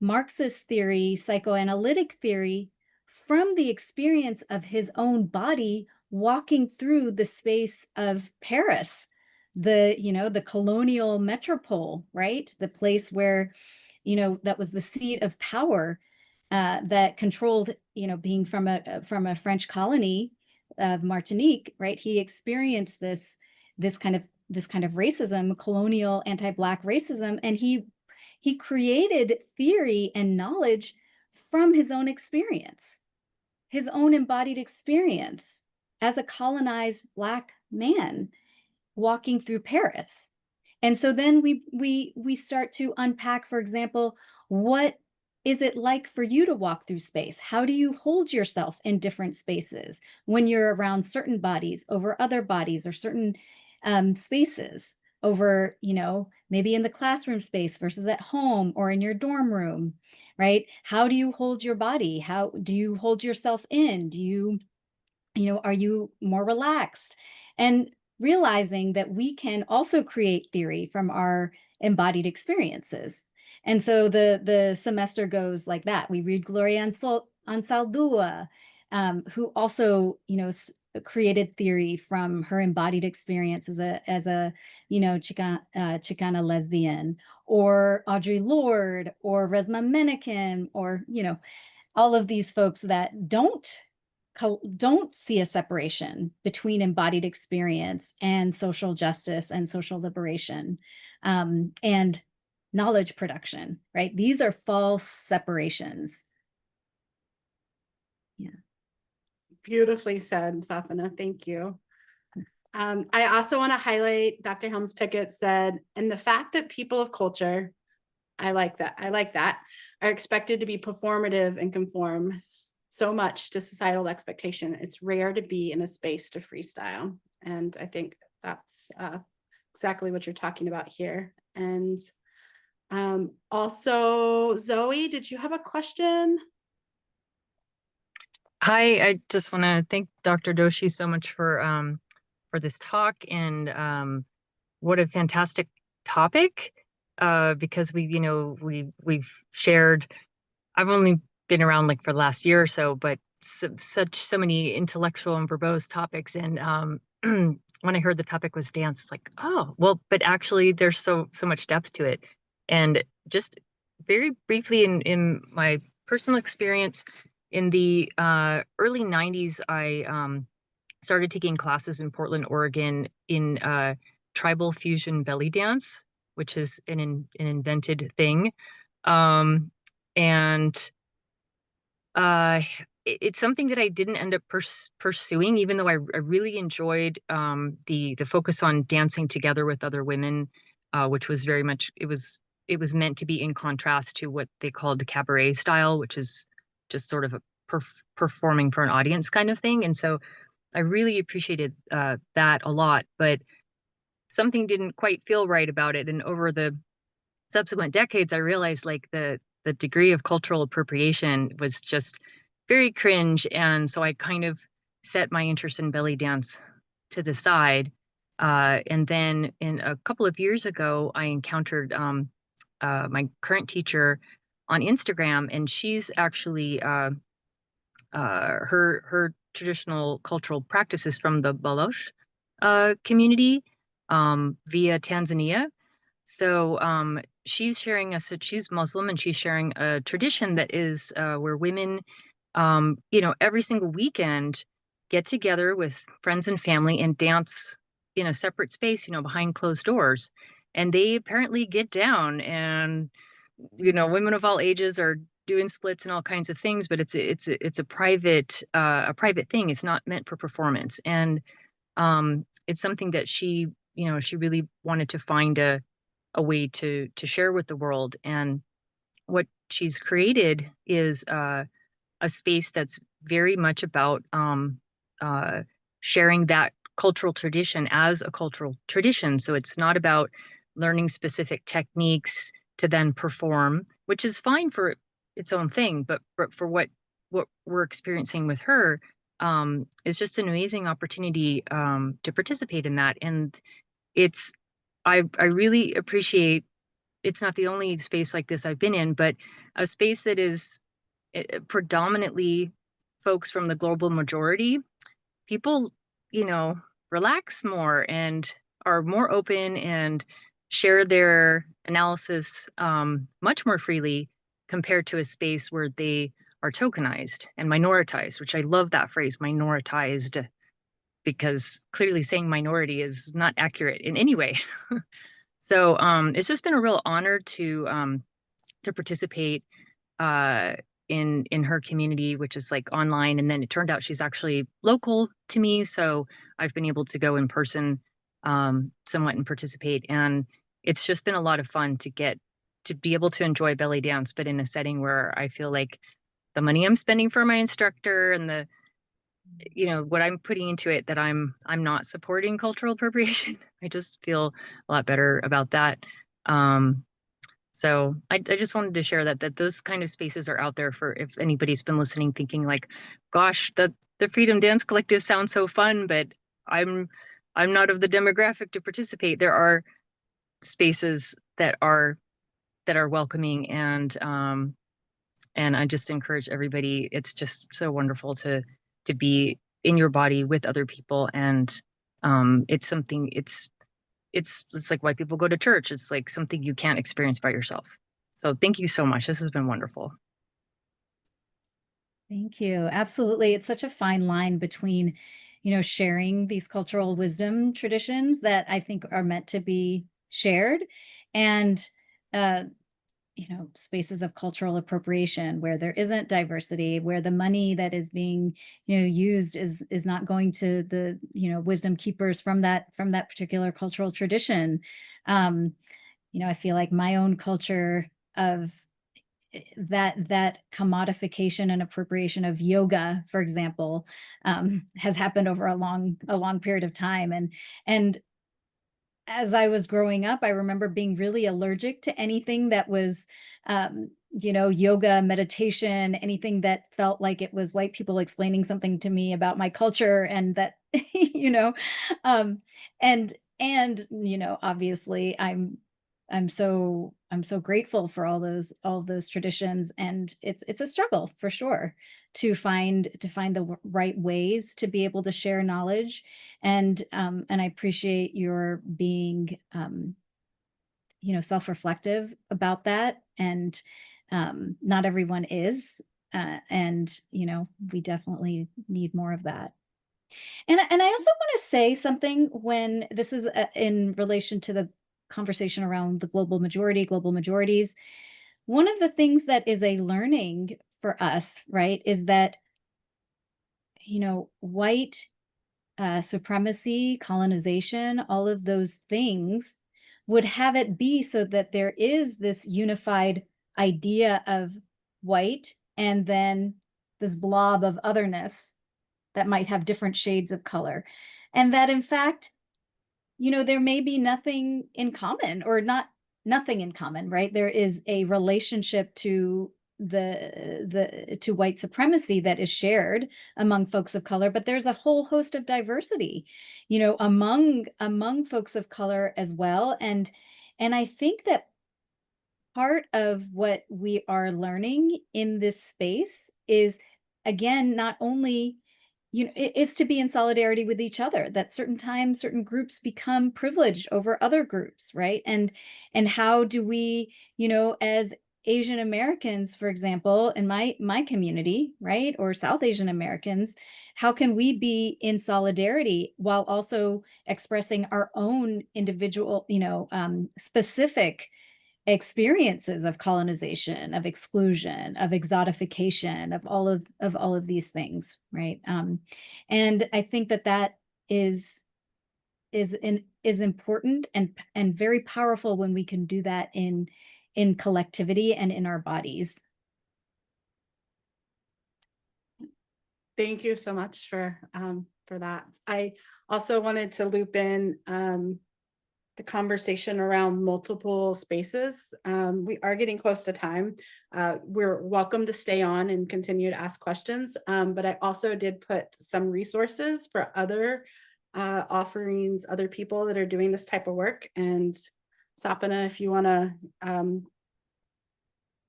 Marxist theory, psychoanalytic theory, from the experience of his own body walking through the space of Paris the colonial metropole, right? The place where, that was the seat of power, that controlled, being from a French colony of Martinique, right? He experienced this kind of racism, colonial anti-Black racism, and he created theory and knowledge from his own experience, his own embodied experience as a colonized Black man walking through Paris. And so then we start to unpack, for example, what is it like for you to walk through space? How do you hold yourself in different spaces when you're around certain bodies over other bodies, or certain spaces over, maybe in the classroom space versus at home or in your dorm room, right? How do you hold your body? How do you hold yourself in? Do you, are you more relaxed? And realizing that we can also create theory from our embodied experiences. And so the semester goes like that. We read Gloria Anzaldúa, who also, created theory from her embodied experience as a Chicana lesbian, or Audre Lorde, or Resmaa Menakem, or, all of these folks that don't see a separation between embodied experience and social justice and social liberation, and knowledge production, right? These are false separations. Yeah. Beautifully said, Sapana. Thank you. I also want to highlight Dr. Helms Pickett said, and the fact that people of culture, I like that, are expected to be performative and conform so much to societal expectation. It's rare to be in a space to freestyle. And I think that's exactly what you're talking about here. And also, Zoe, did you have a question? Hi, I just want to thank Dr. Doshi so much for this talk, and what a fantastic topic, because we've shared. I've only been around like for the last year or so, but so many intellectual and verbose topics, and when I heard the topic was dance, it's like, oh well, but actually there's so much depth to it. And just very briefly, in my personal experience, in the early 90s, I started taking classes in Portland, Oregon, in tribal fusion belly dance, which is an invented thing. And it's something that I didn't end up pursuing, even though I really enjoyed the focus on dancing together with other women, which was very much, it was meant to be in contrast to what they called cabaret style, which is just sort of a performing for an audience kind of thing. And so I really appreciated that a lot, but something didn't quite feel right about it. And over the subsequent decades, I realized like the degree of cultural appropriation was just very cringe. And so I kind of set my interest in belly dance to the side. And then in a couple of years ago, I encountered my current teacher on Instagram, and she's actually her traditional cultural practices from the Baloch community via Tanzania. So she's sharing she's Muslim, and she's sharing a tradition that is where women, every single weekend get together with friends and family and dance in a separate space, behind closed doors. And they apparently get down, and, women of all ages are doing splits and all kinds of things, but it's a private thing. It's not meant for performance. And it's something that she really wanted to find a way to share with the world. And what she's created is a space that's very much about sharing that cultural tradition as a cultural tradition. So it's not about learning specific techniques to then perform, which is fine for its own thing, but for what we're experiencing with her is just an amazing opportunity to participate in that. And I really appreciate, it's not the only space like this I've been in, but a space that is predominantly folks from the global majority. People, relax more and are more open and share their analysis much more freely compared to a space where they are tokenized and minoritized, which I love that phrase, minoritized, because clearly saying minority is not accurate in any way. So it's just been a real honor to participate in her community, which is like online. And then it turned out she's actually local to me, so I've been able to go in person somewhat and participate. And it's just been a lot of fun to be able to enjoy belly dance, but in a setting where I feel like the money I'm spending for my instructor and the, you know, what I'm putting into it, that I'm not supporting cultural appropriation. I just feel a lot better about that. So I just wanted to share that those kind of spaces are out there for if anybody's been listening, thinking like, gosh, the Freedom Dance Collective sounds so fun, but I'm not of the demographic to participate. There are spaces that are welcoming, and I just encourage everybody. It's just so wonderful to be in your body with other people, and it's something. It's like why people go to church. It's like something you can't experience by yourself. So thank you so much. This has been wonderful. Thank you. Absolutely. It's such a fine line between, you know, sharing these cultural wisdom traditions that I think are meant to be shared, and you know, spaces of cultural appropriation where there isn't diversity, where the money that is being, you know, used is not going to the, you know, wisdom keepers from that particular cultural tradition. You know, I feel like my own culture of that commodification and appropriation of yoga, for example, has happened over a long period of time, and as I was growing up, I remember being really allergic to anything that was, you know, yoga, meditation, anything that felt like it was white people explaining something to me about my culture, and that, you know, and you know, obviously, I'm so grateful for all of those traditions, and it's a struggle for sure to find the right ways to be able to share knowledge, and I appreciate your being you know, self-reflective about that, and not everyone is, and you know, we definitely need more of that. And I also want to say something when this is in relation to the conversation around the global majorities. One of the things that is a learning for us, right, is that, you know, white supremacy, colonization, all of those things would have it be so that there is this unified idea of white, and then this blob of otherness that might have different shades of color. And that in fact, you know, there may be nothing in common, or nothing in common, right? There is a relationship to to white supremacy that is shared among folks of color, but there's a whole host of diversity, you know, among folks of color as well. And I think that part of what we are learning in this space is, again, not only, you know, it is to be in solidarity with each other, that certain times certain groups become privileged over other groups, right? And how do we, you know, as Asian Americans, for example, in my community, right, or South Asian Americans, how can we be in solidarity while also expressing our own individual, you know, specific experiences of colonization, of exclusion, of exotification, of all of these things, right? And I think that is important and very powerful when we can do that in collectivity and in our bodies. Thank you so much for that. I also wanted to loop in the conversation around multiple spaces. We are getting close to time. We're welcome to stay on and continue to ask questions, but I also did put some resources for other offerings, other people that are doing this type of work. And Sapana, if you want to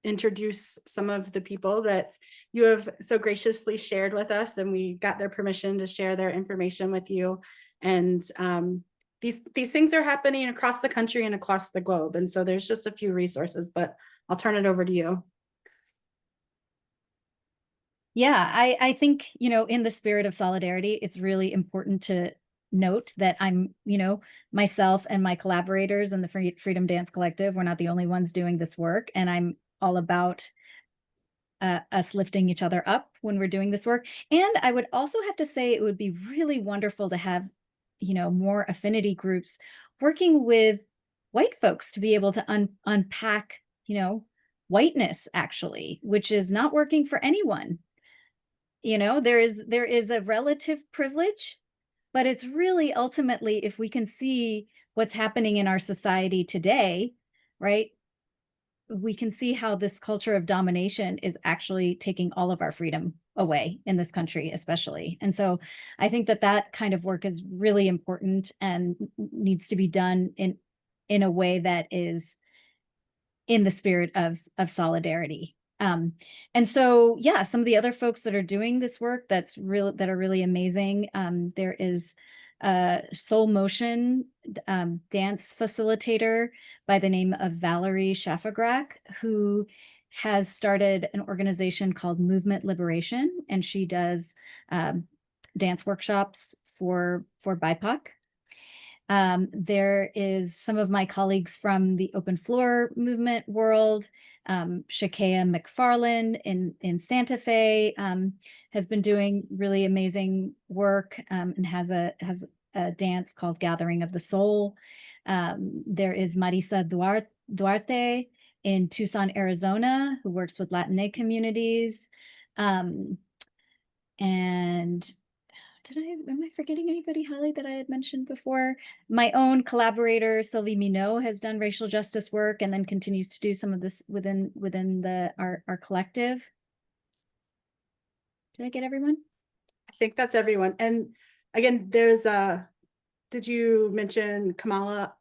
introduce some of the people that you have so graciously shared with us, and we got their permission to share their information with you. And these things are happening across the country and across the globe. And so there's just a few resources, but I'll turn it over to you. Yeah, I think, you know, in the spirit of solidarity, it's really important to note that I'm, you know, myself and my collaborators and the Freedom Dance Collective, we're not the only ones doing this work. And I'm all about us lifting each other up when we're doing this work. And I would also have to say it would be really wonderful to have, you know, more affinity groups working with white folks to be able to unpack, you know, whiteness actually, which is not working for anyone. You know, there is a relative privilege, but it's really ultimately, if we can see what's happening in our society today, right? We can see how this culture of domination is actually taking all of our freedom away in this country, especially. And so I think that that kind of work is really important and needs to be done in a way that is in the spirit of solidarity. And so, yeah, some of the other folks that are doing this work that are really amazing. There is a Soul Motion dance facilitator by the name of Valerie Shafagrak, who has started an organization called Movement Liberation, and she does dance workshops for BIPOC. There is some of my colleagues from the open floor movement world. Shakea McFarland in Santa Fe has been doing really amazing work and has a dance called Gathering of the Soul. There is Marisa Duarte in Tucson, Arizona, who works with Latinx communities. And am I forgetting anybody, Holly, that I had mentioned before? My own collaborator, Sylvie Minot, has done racial justice work and then continues to do some of this within our collective. Did I get everyone? I think that's everyone. And again, there's did you mention Kamala?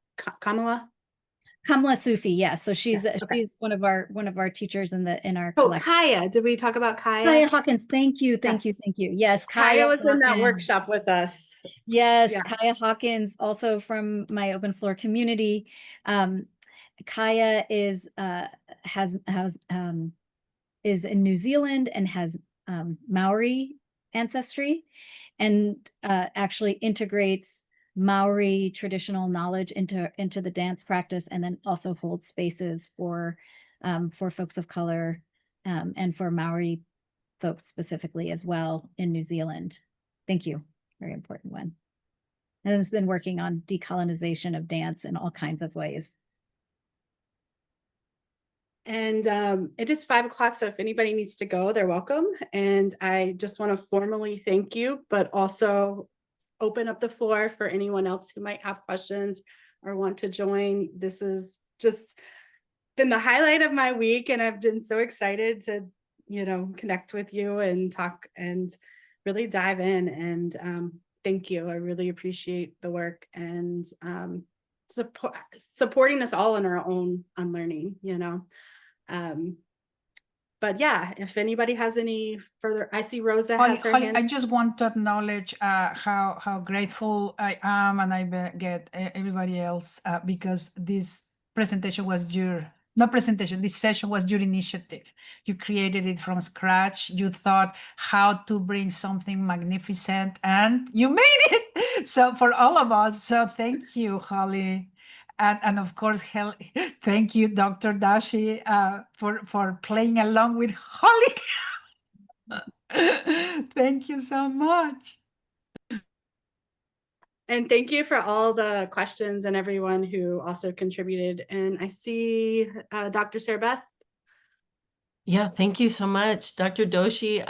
Kamala Sufi, yeah. So she's Yes, okay. she's one of our teachers in our Oh, collective. Kaya. Did we talk about Kaya? Kaya Hawkins, thank you. Yes. Yes, Kaya was in that Hawkins. workshop with us. Yes, Yeah. Kaya Hawkins, also from my open floor community. Kaya is in New Zealand and has Maori ancestry, and actually integrates Maori traditional knowledge into the dance practice, and then also holds spaces for folks of color and for Maori folks specifically as well in New Zealand. Thank you. Very important one. And has been working on decolonization of dance in all kinds of ways. And it is 5 o'clock, so if anybody needs to go, they're welcome. And I just want to formally thank you, but also open up the floor for anyone else who might have questions or want to join. This has just been the highlight of my week, and I've been so excited to, you know, connect with you and talk and really dive in. And thank you. I really appreciate the work and supporting us all in our own unlearning, you know. But yeah, if anybody has any further, I see Rosa has her Holly, hand. I just want to acknowledge how grateful I am, and I get everybody else because this presentation was this session was your initiative. You created it from scratch. You thought how to bring something magnificent, and you made it. So for all of us, so thank you, Holly. And of course, thank you, Dr. Doshi, for playing along with Holly. Thank you so much. And thank you for all the questions and everyone who also contributed. And I see Dr. Sarah Beth. Yeah, thank you so much, Dr. Doshi.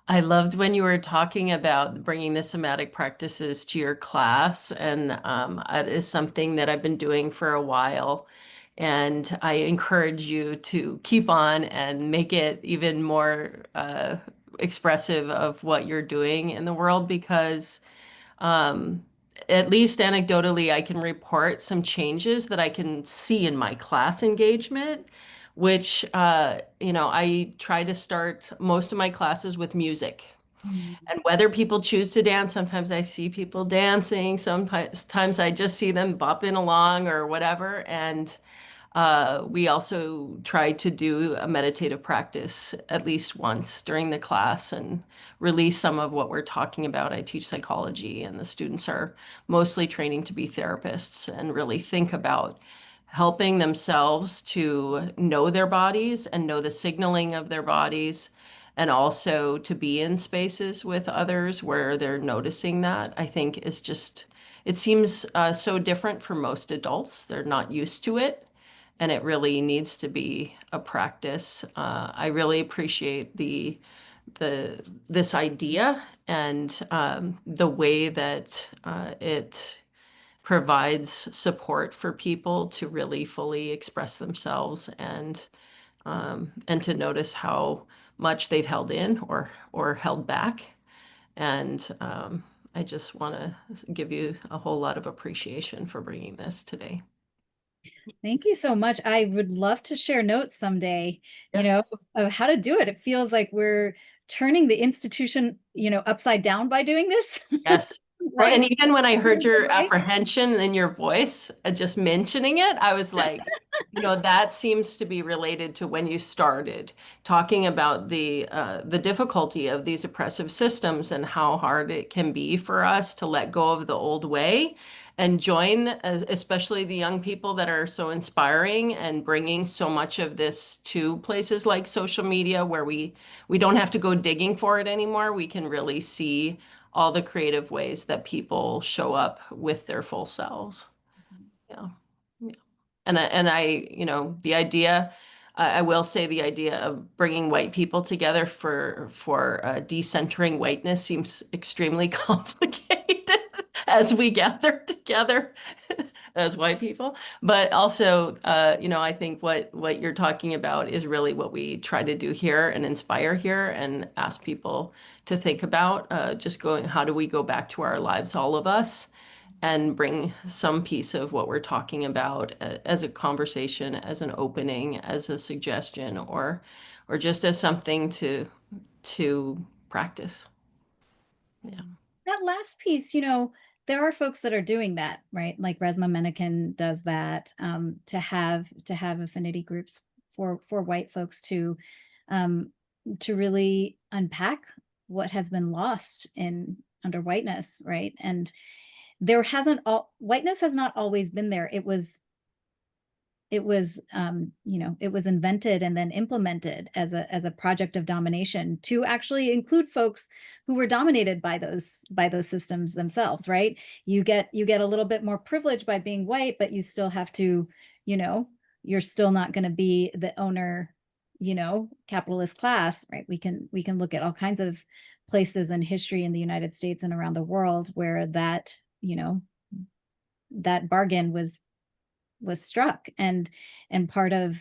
I loved when you were talking about bringing the somatic practices to your class, and it is something that I've been doing for a while. And I encourage you to keep on and make it even more expressive of what you're doing in the world, because at least anecdotally, I can report some changes that I can see in my class engagement, which, you know, I try to start most of my classes with music. And whether people choose to dance, sometimes I see people dancing, sometimes I just see them bopping along or whatever. And we also try to do a meditative practice at least once during the class and release some of what we're talking about. I teach psychology, and the students are mostly training to be therapists and really think about helping themselves to know their bodies and know the signaling of their bodies, and also to be in spaces with others where they're noticing that. I think is just, it seems so different for most adults. They're not used to it, and it really needs to be a practice. I really appreciate this idea and the way that it provides support for people to really fully express themselves and to notice how much they've held in or held back. And I just want to give you a whole lot of appreciation for bringing this today. Thank you so much. I would love to share notes someday, Yeah. you know, of how to do it. It feels like we're turning the institution, you know, upside down by doing this. Yes. Well, Right? and even when I heard your Right? apprehension in your voice, just mentioning it, I was like, you know, that seems to be related to when you started talking about the difficulty of these oppressive systems and how hard it can be for us to let go of the old way and join, especially the young people that are so inspiring and bringing so much of this to places like social media, where we don't have to go digging for it anymore. We can really see all the creative ways that people show up with their full selves. Yeah. Yeah. And I, you know, the idea, I will say the idea of bringing white people together for decentering whiteness seems extremely complicated as we gather together as white people. But also, you know, I think what you're talking about is really what we try to do here and inspire here and ask people to think about, just going, how do we go back to our lives, all of us, and bring some piece of what we're talking about as a conversation, as an opening, as a suggestion, or just as something to practice. Yeah. That last piece, you know, there are folks that are doing that, right? Like Resmaa Menakem does that, to have affinity groups for white folks to really unpack what has been lost in under whiteness, right? And there hasn't whiteness has not always been there. It was you know, it was invented and then implemented as a project of domination to actually include folks who were dominated by those systems themselves, right? You get a little bit more privilege by being white, but you still have to, you know, you're still not going to be the owner, you know, capitalist class, right? We can look at all kinds of places in history in the United States and around the world where that, you know, that bargain was struck, and part of,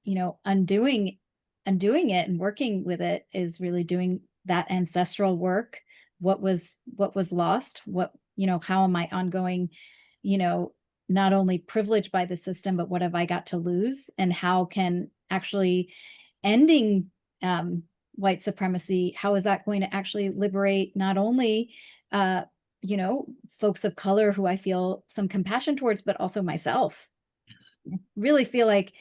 you know, undoing it and working with it is really doing that ancestral work. What was lost? What, you know, how am I ongoing, you know, not only privileged by the system, but what have I got to lose? And how can actually ending white supremacy, how is that going to actually liberate not only you know, folks of color who I feel some compassion towards, but also myself. Really feel like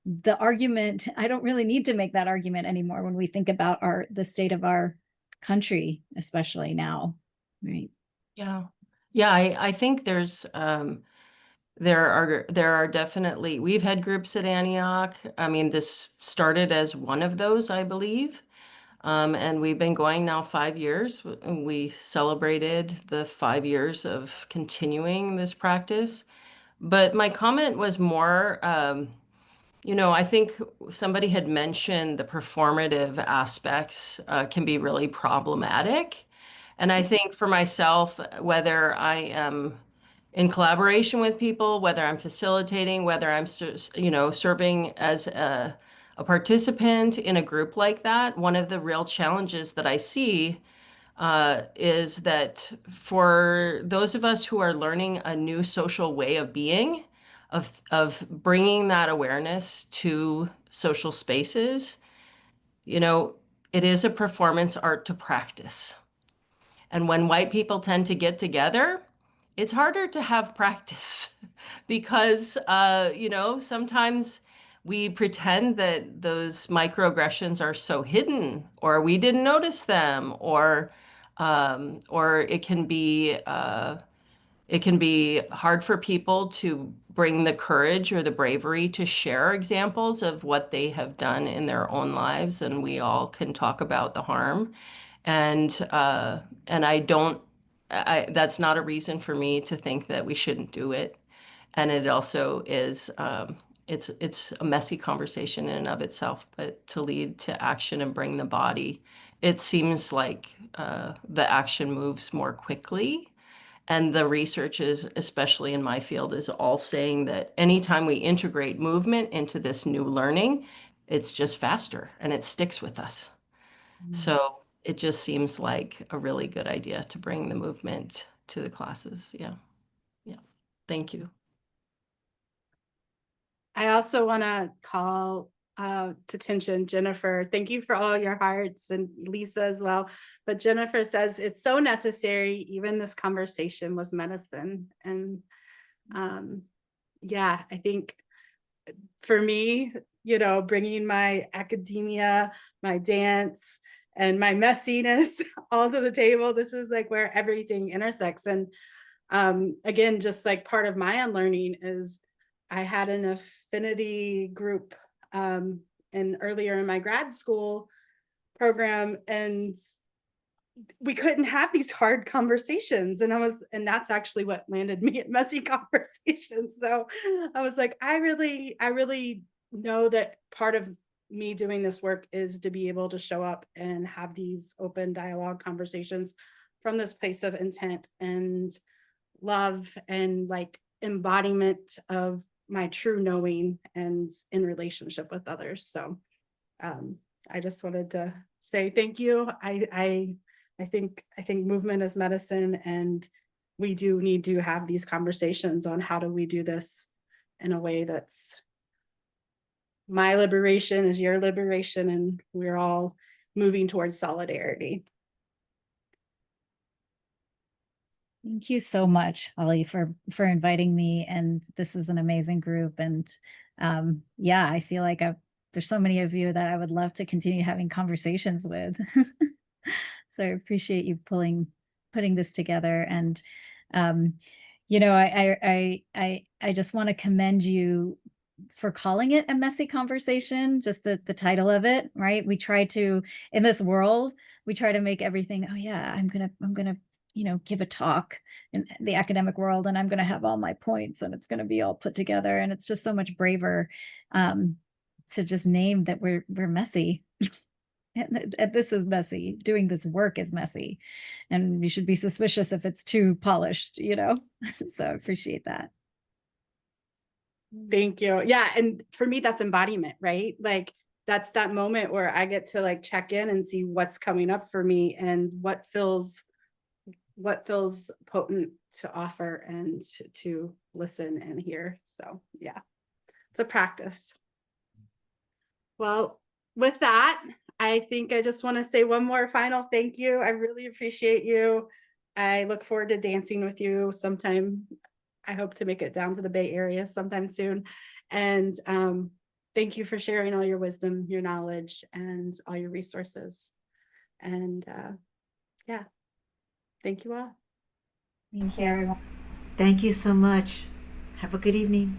the argument, I don't really need to make that argument anymore when we think about the state of our country, especially now, right? Yeah. Yeah, I think there are definitely, we've had groups at Antioch. I mean, this started as one of those, I believe. And we've been going now 5 years. We celebrated the 5 years of continuing this practice. But my comment was more, you know, I think somebody had mentioned the performative aspects can be really problematic. And I think for myself, whether I am in collaboration with people, whether I'm facilitating, whether I'm, you know, serving as a participant in a group like that, one of the real challenges that I see is that for those of us who are learning a new social way of being, of bringing that awareness to social spaces, you know, it is a performance art to practice. And when white people tend to get together, it's harder to have practice because, sometimes we pretend that those microaggressions are so hidden, or we didn't notice them, or it can be hard for people to bring the courage or the bravery to share examples of what they have done in their own lives, and we all can talk about the harm. And that's not a reason for me to think that we shouldn't do it. And it also is, it's a messy conversation in and of itself, but to lead to action and bring the body, it seems like the action moves more quickly. And the research is, especially in my field, is all saying that anytime we integrate movement into this new learning, it's just faster and it sticks with us. So it just seems like a really good idea to bring the movement to the classes. Yeah. Yeah. Thank you. I also want to call to attention Jennifer. Thank you for all your hearts, and Lisa as well. But Jennifer says it's so necessary. Even this conversation was medicine. And yeah, I think for me, bringing my academia, my dance, and my messiness all to the table, this is like where everything intersects. And again, just like part of my unlearning is I had an affinity group and earlier in my grad school program, and we couldn't have these hard conversations. And that's actually what landed me at messy conversations. So I was like, I really know that part of me doing this work is to be able to show up and have these open dialogue conversations from this place of intent and love and like embodiment of my true knowing and in relationship with others. So I just wanted to say thank you. I think movement is medicine, and we do need to have these conversations on how do we do this in a way that's my liberation is your liberation, and we're all moving towards solidarity. Thank you so much, Ollie, for inviting me. And this is an amazing group. And yeah, I feel like there's so many of you that I would love to continue having conversations with. So I appreciate you putting this together. And I just want to commend you for calling it a messy conversation, just the title of it, right? We try to, in this world, we try to make everything, oh yeah, I'm gonna give a talk in the academic world, and I'm going to have all my points, and it's going to be all put together. And it's just so much braver to just name that we're messy. And this is messy. Doing this work is messy, and you should be suspicious if it's too polished, So I appreciate that. Thank you. Yeah. And for me, that's embodiment, right? Like that's that moment where I get to like check in and see what's coming up for me and what feels potent to offer and to listen and hear. So yeah, it's a practice. Well, with that, I think I just want to say one more final thank you. I really appreciate you. I look forward to dancing with you sometime. I hope to make it down to the Bay Area sometime soon. And thank you for sharing all your wisdom, your knowledge, and all your resources. And yeah, thank you all. Thank you, everyone. Thank you so much. Have a good evening.